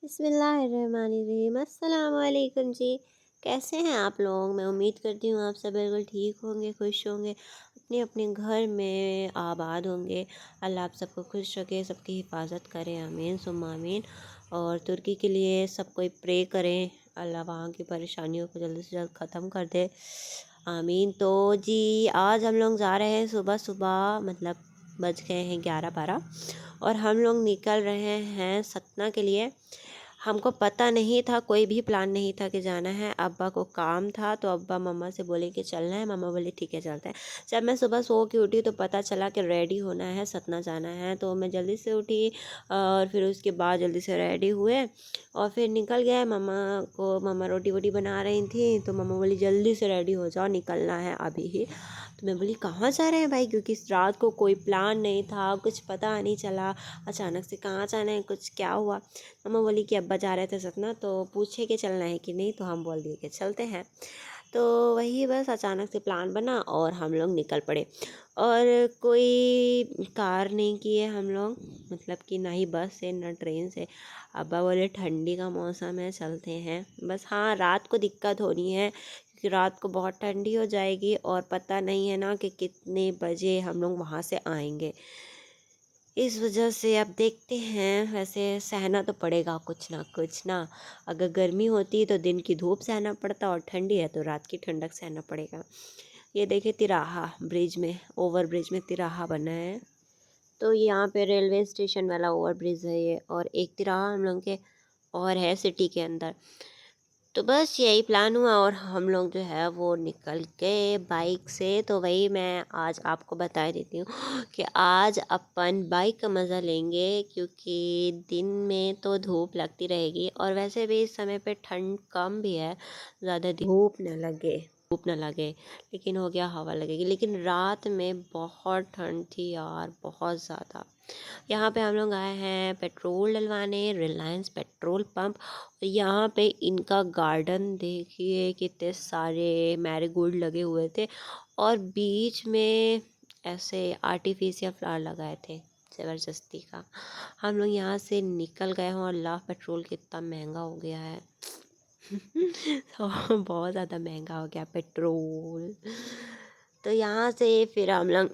बिस्मिल्लाहिर्रहमानिर्रहीम। अस्सलाम वालेकुम जी। कैसे हैं आप लोग? मैं उम्मीद करती हूँ आप सब बिल्कुल ठीक होंगे, खुश होंगे, अपने अपने घर में आबाद होंगे। अल्लाह आप सबको खुश रखे, सबकी हिफाजत करें, आमीन सुम्मा आमीन। और तुर्की के लिए सब कोई प्रे करें, अल्लाह वहाँ की परेशानियों को जल्द से जल्द ख़त्म कर दे, आमीन। तो जी आज हम लोग जा रहे हैं सुबह सुबह, मतलब बज गए हैं 11-12 और हम लोग निकल रहे हैं सतना के लिए। हमको पता नहीं था, कोई भी प्लान नहीं था कि जाना है। अब्बा को काम था तो अब्बा मम्मा से बोले कि चलना है। मम्मा बोली ठीक है चलते हैं। जब मैं सुबह सो के उठी तो पता चला कि रेडी होना है, सतना जाना है। तो मैं जल्दी से उठी और फिर उसके बाद जल्दी से रेडी हुए और फिर निकल गए। मम्मा रोटी वोटी बना रही थी तो मम्मा बोली जल्दी से रेडी हो जाओ, निकलना है अभी ही। तो मैं बोली कहाँ जा रहे हैं भाई, क्योंकि इस रात को कोई प्लान नहीं था, कुछ पता नहीं चला अचानक से कहाँ जाना है, कुछ क्या हुआ। मम्मा बोली कि अब्बा जा रहे थे सतना तो पूछे कि चलना है कि नहीं, तो हम बोल दिए कि चलते हैं। तो वही बस अचानक से प्लान बना और हम लोग निकल पड़े। और कोई कार नहीं किए हम लोग, मतलब कि ना ही बस से ना ट्रेन से। अब्बा बोले ठंडी का मौसम है चलते हैं। बस हाँ, रात को दिक्कत हो रही है क्योंकि रात को बहुत ठंडी हो जाएगी और पता नहीं है ना कि कितने बजे हम लोग वहाँ से आएंगे। इस वजह से अब देखते हैं, वैसे सहना तो पड़ेगा कुछ ना। अगर गर्मी होती तो दिन की धूप सहना पड़ता और ठंडी है तो रात की ठंडक सहना पड़ेगा। ये देखिए तिराहा ब्रिज में, ओवर ब्रिज में तिराहा बना है। तो यहाँ पे रेलवे स्टेशन वाला ओवर ब्रिज है ये, और एक तिराहा हम लोग के और है सिटी के अंदर। तो बस यही प्लान हुआ और हम लोग जो है वो निकल गए बाइक से। तो वही मैं आज आपको बता देती हूँ कि आज अपन बाइक का मज़ा लेंगे, क्योंकि दिन में तो धूप लगती रहेगी और वैसे भी इस समय पे ठंड कम भी है, ज़्यादा धूप न लगे, लेकिन हो गया हवा लगेगी। लेकिन रात में बहुत ठंड थी यार, बहुत ज़्यादा। यहाँ पे हम लोग आए हैं पेट्रोल डलवाने, रिलायंस पेट्रोल पंप। और यहाँ पे इनका गार्डन देखिए, कितने सारे मैरीगोल्ड लगे हुए थे और बीच में ऐसे आर्टिफिशियल फ्लावर लगाए थे ज़बरदस्ती का। हम लोग यहाँ से निकल गए हैं और ला पेट्रोल कितना महंगा हो गया है। तो बहुत ज़्यादा महंगा हो गया पेट्रोल। तो यहाँ से फिर हम लोग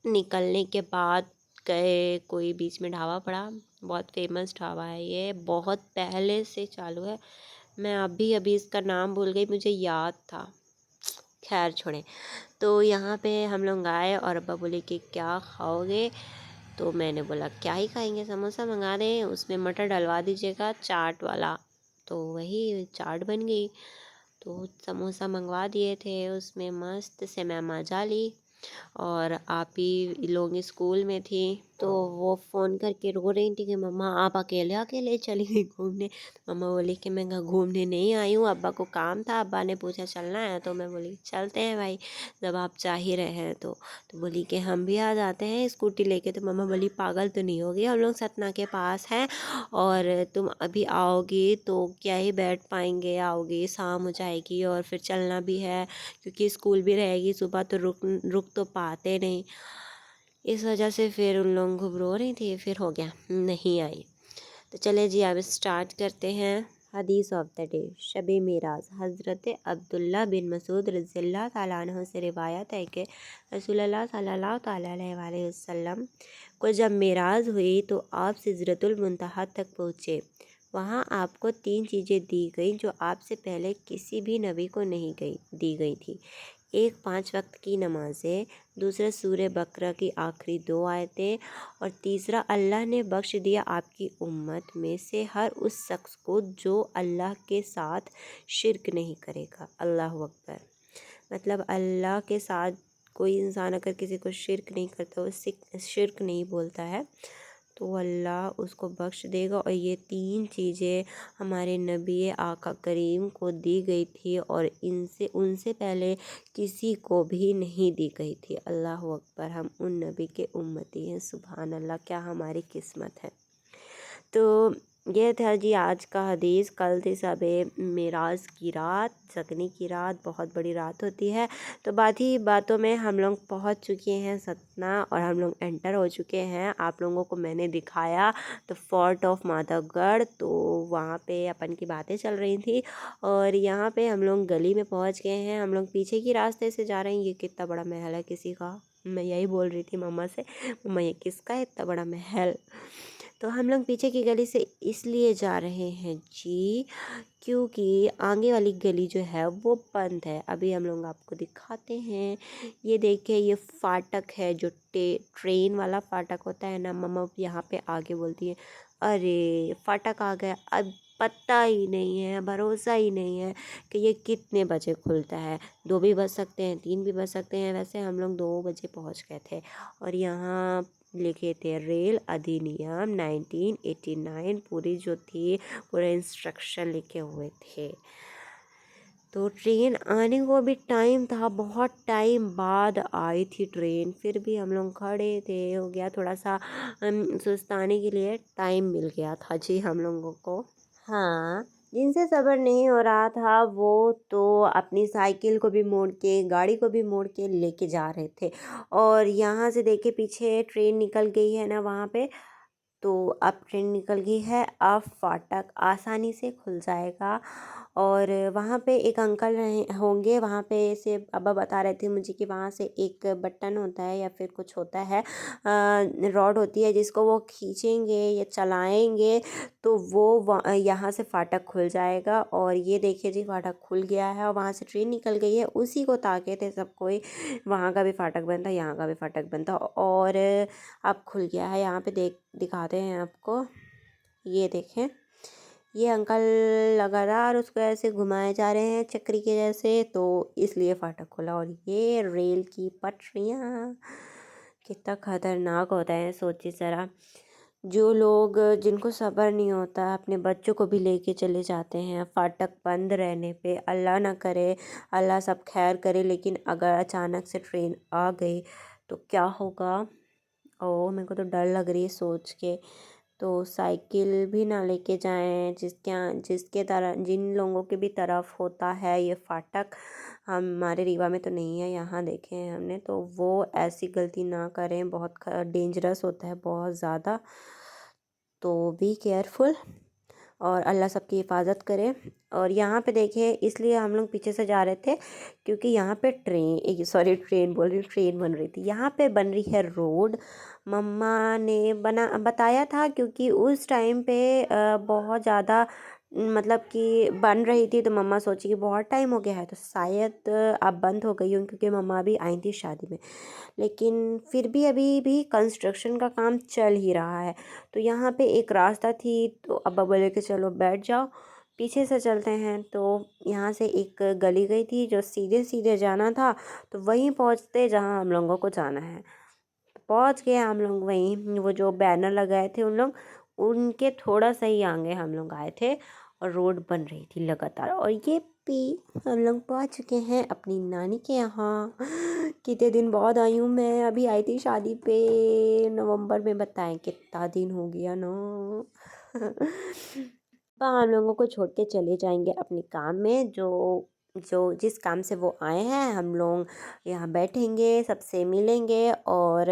निकलने के बाद गए, कोई बीच में ढाबा पड़ा, बहुत फेमस ढाबा है ये, बहुत पहले से चालू है। मैं अभी अभी इसका नाम भूल गई, मुझे याद था, खैर छोड़े। तो यहाँ पे हम लोग आए और अब्बा बोले कि क्या खाओगे। तो मैंने बोला क्या ही खाएंगे, समोसा मंगा दें, उसमें मटर डलवा दीजिएगा चाट वाला। तो वही चाट बन गई। तो समोसा मंगवा दिए थे, उसमें मस्त से मैं मजा ली। और आप ही लोग स्कूल में थी तो वो फ़ोन करके रो रही थी कि मम्मा आप अकेले अकेले चली गई घूमने। तो मम्मा बोली कि मैं घूमने नहीं आई हूँ, अब्बा को काम था, अब्बा ने पूछा चलना है तो मैं बोली चलते हैं भाई, जब आप चाह ही रहे हैं तो बोली कि हम भी आ जाते हैं स्कूटी लेके। तो मम्मा बोली पागल तो नहीं होगी, हम लोग सतना के पास हैं और तुम अभी आओगी तो क्या ही बैठ पाएंगे, आओगी शाम हो जाएगी और फिर चलना भी है क्योंकि स्कूल भी रहेगी सुबह, तो रुक तो पाते नहीं। इस वजह से फिर उन लोग घबरा रही थी, फिर हो गया नहीं आई। तो चले जी अब स्टार्ट करते हैं। हदीस ऑफ द डे, शब मेराज। हज़रत अब्दुल्ला बिन मसूद रज़ियल्लाहु ताला अन्हु से रिवायत है कि रसूलुल्लाह सल्लल्लाहु ताला अलैहि वसल्लम को जब मेराज हुई तो आप सिदरतुल मुंतहा तक पहुँचे। वहाँ आपको 3 चीज़ें दी गई जो आपसे पहले किसी भी नबी को नहीं दी गई थी। एक 5 वक्त की नमाज़ें, दूसरा सूरह बकरा की आखिरी 2 आयतें और तीसरा अल्लाह ने बख्श दिया आपकी उम्मत में से हर उस शख्स को जो अल्लाह के साथ शिरक नहीं करेगा। अल्लाह अकबर। मतलब अल्लाह के साथ कोई इंसान अगर किसी को शिरक नहीं करता, वो शिरक नहीं बोलता है, तो अल्लाह उसको बख्श देगा। और ये 3 चीज़ें हमारे नबी आका करीम को दी गई थी और इनसे उनसे पहले किसी को भी नहीं दी गई थी। अल्लाह अकबर, हम उन नबी के उम्मती हैं। सुभान अल्लाह, क्या हमारी किस्मत है। तो ये था जी आज का हदीस। कल थी शबे मेराज की रात, सकने की रात, बहुत बड़ी रात होती है। तो बात ही बातों में हम लोग पहुंच चुके हैं सतना और हम लोग एंटर हो चुके हैं। आप लोगों को मैंने दिखाया तो फोर्ट ऑफ माधवगढ़, तो वहाँ पे अपन की बातें चल रही थी और यहाँ पे हम लोग गली में पहुँच गए हैं। हम लोग पीछे की रास्ते से जा रहे हैं। ये कितना बड़ा महल है किसी का, मैं यही बोल रही थी मम्मा से, मम्मा ये किसका है इतना बड़ा महल। तो हम लोग पीछे की गली से इसलिए जा रहे हैं जी क्योंकि आगे वाली गली जो है वो बंद है। अभी हम लोग आपको दिखाते हैं। ये देखिए ये फाटक है जो ट्रेन वाला फाटक होता है ना। मम्मा यहाँ पे आगे बोलती है अरे फाटक आ गया, अब पता ही नहीं है, भरोसा ही नहीं है कि ये कितने बजे खुलता है। 2 भी बज सकते हैं, 3 भी बज सकते हैं। वैसे हम लोग 2 बजे पहुँच गए थे और यहाँ लिखे थे रेल अधिनियम 1989, पूरी जो थी पूरे इंस्ट्रक्शन लिखे हुए थे। तो ट्रेन आने को भी टाइम था, बहुत टाइम बाद आई थी ट्रेन, फिर भी हम लोग खड़े थे। हो गया थोड़ा सा सुस्ताने के लिए टाइम मिल गया था जी हम लोगों को। हाँ, जिनसे सब्र नहीं हो रहा था वो तो अपनी साइकिल को भी मोड़ के, गाड़ी को भी मोड़ के लेके जा रहे थे। और यहाँ से देखे पीछे ट्रेन निकल गई है ना वहाँ पे, तो अब ट्रेन निकल गई है। अब फाटक आसानी से खुल जाएगा। और वहाँ पे एक अंकल रहे होंगे, वहाँ पे से अब्बा बता रहे थे मुझे कि वहाँ से एक बटन होता है या फिर कुछ होता है, रॉड होती है जिसको वो खींचेंगे या चलाएंगे तो वो यहाँ से फाटक खुल जाएगा। और ये देखिए जी फाटक खुल गया है और वहाँ से ट्रेन निकल गई है। उसी को ताके थे सब कोई, वहाँ का भी फाटक बंद था, यहाँ का भी फाटक बंद था और अब खुल गया है। यहाँ पे दिखाते हैं आपको, ये देखें ये अंकल लगातार उसको ऐसे घुमाए जा रहे हैं चक्री के जैसे, तो इसलिए फाटक खुला। और ये रेल की पटरियाँ कितना खतरनाक होता है सोचिए ज़रा। जो लोग जिनको सब्र नहीं होता अपने बच्चों को भी लेके चले जाते हैं फाटक बंद रहने पे। अल्लाह ना करे, अल्लाह सब खैर करे, लेकिन अगर अचानक से ट्रेन आ गई तो क्या होगा। ओ मेरे को तो डर लग रही है सोच के। तो साइकिल भी ना लेके जाएं, जिसके तरह जिन लोगों के भी तरफ होता है ये फाटक। हमारे रीवा में तो नहीं है, यहाँ देखे हैं हमने, तो वो ऐसी गलती ना करें, बहुत डेंजरस होता है बहुत ज़्यादा। तो बी केयरफुल और अल्लाह सबकी हिफाजत करे। और यहाँ पे देखिए इसलिए हम लोग पीछे से जा रहे थे क्योंकि यहाँ पे ट्रेन बोल रही हूँ, ट्रेन बन रही थी। यहाँ पे बन रही है रोड। मम्मा ने बताया था क्योंकि उस टाइम पे बहुत ज़्यादा मतलब कि बन रही थी, तो मम्मा सोची कि बहुत टाइम हो गया है तो शायद अब बंद हो गई हो, क्योंकि मम्मा भी आई थी शादी में। लेकिन फिर भी अभी भी कंस्ट्रक्शन का काम चल ही रहा है। तो यहाँ पे एक रास्ता थी, तो अब्बा बोले कि चलो बैठ जाओ पीछे से चलते हैं। तो यहाँ से एक गली गई थी जो सीधे सीधे जाना था, तो वहीं पहुँचते जहाँ हम लोगों को जाना है। तो पहुँच गए हम लोग वहीं, वो जो बैनर लगाए थे उन लोग उनके थोड़ा सा ही आगे हम लोग आए थे और रोड बन रही थी लगातार। और ये भी हम लोग पहुँच चुके हैं अपनी नानी के यहाँ। कितने दिन बाद आई हूँ मैं, अभी आई थी शादी पे नवंबर में, बताएं कितना दिन हो गया ना। तो हम लोगों को छोड़ के चले जाएंगे अपने काम में, जो जो जिस काम से वो आए हैं। हम लोग यहाँ बैठेंगे, सबसे मिलेंगे और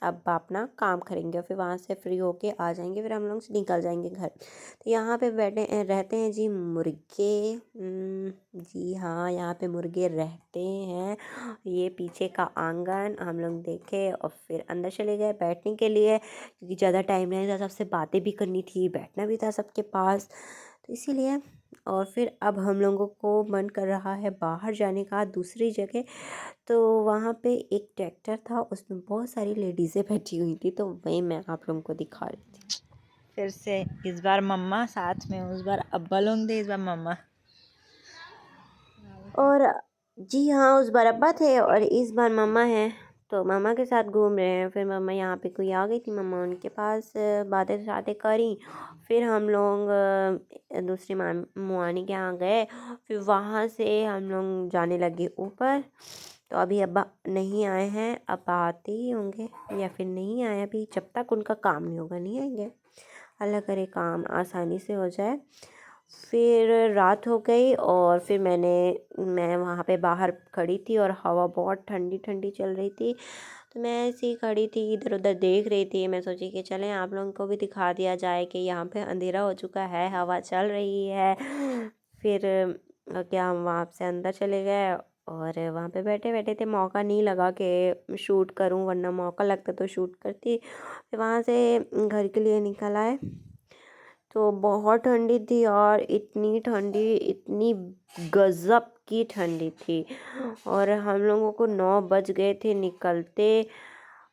अब अपना काम करेंगे और फिर वहाँ से फ्री होके आ जाएंगे, फिर हम लोग निकल जाएंगे घर। तो यहाँ पे रहते हैं जी मुर्गे। जी हाँ, यहाँ पे मुर्गे रहते हैं। ये पीछे का आंगन हम लोग देखे और फिर अंदर चले गए बैठने के लिए, क्योंकि ज़्यादा टाइम नहीं था, सबसे बातें भी करनी थी, बैठना भी था सबके पास, तो इसीलिए। और फिर अब हम लोगों को मन कर रहा है बाहर जाने का दूसरी जगह। तो वहाँ पे एक ट्रैक्टर था, उसमें बहुत सारी लेडीज़ें बैठी हुई थी, तो वही मैं आप लोगों को दिखा रही थी। फिर से इस बार मम्मा साथ में, उस बार अब्बा लोग थे, इस बार मम्मा। और जी हाँ, उस बार अब्बा थे और इस बार मम्मा है, तो मम्मा के साथ घूम रहे हैं। फिर मम्मा यहाँ पे कोई आ गई थी, मम्मा उनके पास बातें शातें करी। फिर हम लोग दूसरी मुआनी के यहाँ गए। फिर वहाँ से हम लोग जाने लगे ऊपर। तो अभी अब्बा नहीं आए हैं, अब आते ही होंगे या फिर नहीं आए अभी, जब तक उनका काम नहीं होगा नहीं आएंगे। अल्लाह करे काम आसानी से हो जाए। फिर रात हो गई और फिर मैं वहाँ पे बाहर खड़ी थी और हवा बहुत ठंडी ठंडी चल रही थी। तो मैं ऐसे ही खड़ी थी, इधर उधर देख रही थी। मैं सोची कि चलें आप लोगों को भी दिखा दिया जाए कि यहाँ पे अंधेरा हो चुका है, हवा चल रही है। फिर क्या हम वहाँ से अंदर चले गए और वहाँ पे बैठे बैठे थे। मौका नहीं लगा कि शूट करूँ, वरना मौका लगता तो शूट करती। फिर वहाँ से घर के लिए निकल आए तो बहुत ठंडी थी और इतनी ठंडी, इतनी गज़ब की ठंडी थी। और हम लोगों को 9 बज गए थे निकलते।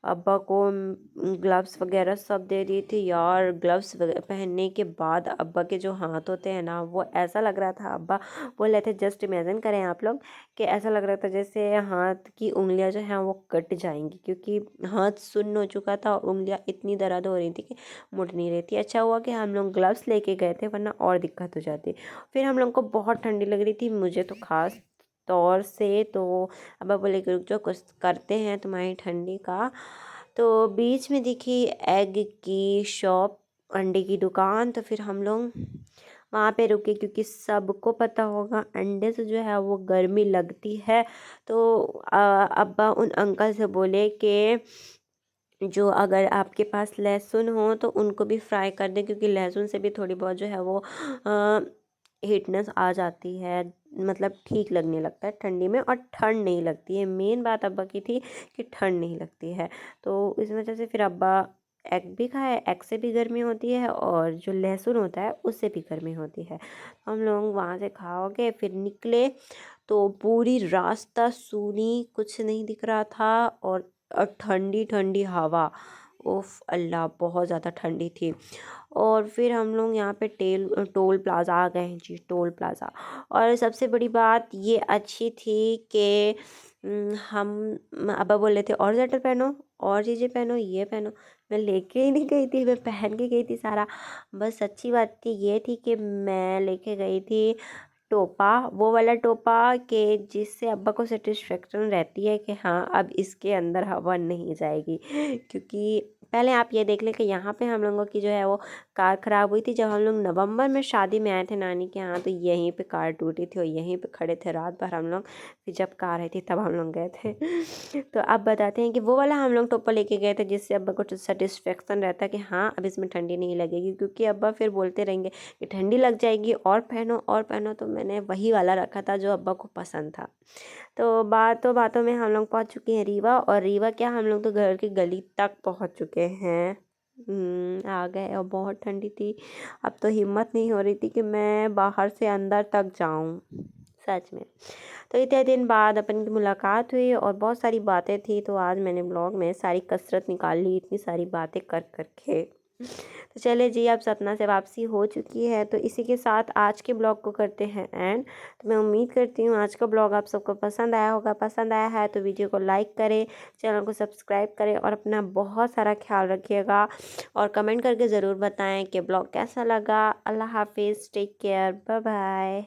अब्बा को ग्लव्स वगैरह सब दे दी थी यार। ग्लव्स पहनने के बाद अब्बा के जो हाथ होते हैं ना, वो ऐसा लग रहा था, अब्बा बोल रहे थे जस्ट इमेजिन करें आप लोग कि ऐसा लग रहा था जैसे हाथ की उंगलियां जो हैं वो कट जाएंगी, क्योंकि हाथ सुन्न हो चुका था और उंगलियां इतनी दर्द हो रही थी कि मुड़ नहीं रही थी। अच्छा हुआ कि हम लोग ग्लव्स लेके गए थे, वरना और दिक्कत हो जाती। फिर हम लोग को बहुत ठंडी लग रही थी, मुझे तो खास तौर से। तो अब्बा बोले कि रुक जाओ, कुछ करते हैं तुम्हारी ठंडी का। तो बीच में दिखी एग की शॉप, अंडे की दुकान। तो फिर हम लोग वहाँ पे रुके, क्योंकि सबको पता होगा अंडे से जो है वो गर्मी लगती है। तो अब्बा उन अंकल से बोले कि जो अगर आपके पास लहसुन हो तो उनको भी फ्राई कर दें, क्योंकि लहसुन से भी थोड़ी बहुत जो है वो हीटनेस आ जाती है, मतलब ठीक लगने लगता है ठंडी में, और ठंड नहीं लगती है। मेन बात अब्बा की थी कि ठंड नहीं लगती है। तो इस वजह से फिर अब्बा एग भी खाए। एग से भी गर्मी होती है और जो लहसुन होता है उससे भी गर्मी होती है। हम लोग वहाँ से खा के फिर निकले तो पूरी रास्ता सूनी, कुछ नहीं दिख रहा था। और ठंडी ठंडी हवा, उफ अल्लाह, बहुत ज़्यादा ठंडी थी। और फिर हम लोग यहाँ पे टोल प्लाज़ा आ गए हैं जी, टोल प्लाज़ा। और सबसे बड़ी बात ये अच्छी थी कि हम अब्बा बोल रहे थे और स्वेटर पहनो, और चीज़ें पहनो, ये पहनो। मैं लेके ही नहीं गई थी, मैं पहन के गई थी सारा। बस अच्छी बात थी ये थी कि मैं लेके गई थी टोपा, वो वाला टोपा कि जिससे अब्बा को सेटिस्फेक्शन रहती है कि हाँ अब इसके अंदर हवा नहीं जाएगी। क्योंकि पहले आप ये देख लें कि यहाँ पे हम लोगों की जो है वो कार ख़राब हुई थी। जब हम लोग नवंबर में शादी में आए थे नानी के यहाँ, तो यहीं पे कार टूटी थी और यहीं पे खड़े थे रात भर हम लोग। फिर जब कार आई थी तब हम लोग गए थे। तो अब बताते हैं कि वो वाला हम लोग टोपा लेके गए थे जिससे अब्बा को सेटिस्फेक्शन रहता है कि हाँ अब इसमें ठंडी नहीं लगेगी, क्योंकि अब्बा फिर बोलते रहेंगे कि ठंडी लग जाएगी और पहनो और पहनो। तो मैंने वही वाला रखा था जो अब्बा को पसंद था। तो बातों बातों में हम लोग पहुंच चुके हैं रीवा। और रीवा क्या, हम लोग तो घर की गली तक पहुंच चुके हैं। आ गए और बहुत ठंडी थी। अब तो हिम्मत नहीं हो रही थी कि मैं बाहर से अंदर तक जाऊं, सच में। तो इतने दिन बाद अपन की मुलाकात हुई और बहुत सारी बातें थी, तो आज मैंने ब्लॉग में सारी कसरत निकाल ली इतनी सारी बातें कर करके। तो चले जी, अब सतना से वापसी हो चुकी है, तो इसी के साथ आज के ब्लॉग को करते हैं एंड। तो मैं उम्मीद करती हूँ आज का ब्लॉग आप सबको पसंद आया होगा। पसंद आया है तो वीडियो को लाइक करें, चैनल को सब्सक्राइब करें और अपना बहुत सारा ख्याल रखिएगा। और कमेंट करके ज़रूर बताएं कि ब्लॉग कैसा लगा। अल्लाह हाफिज़, टेक केयर, बाय बाय।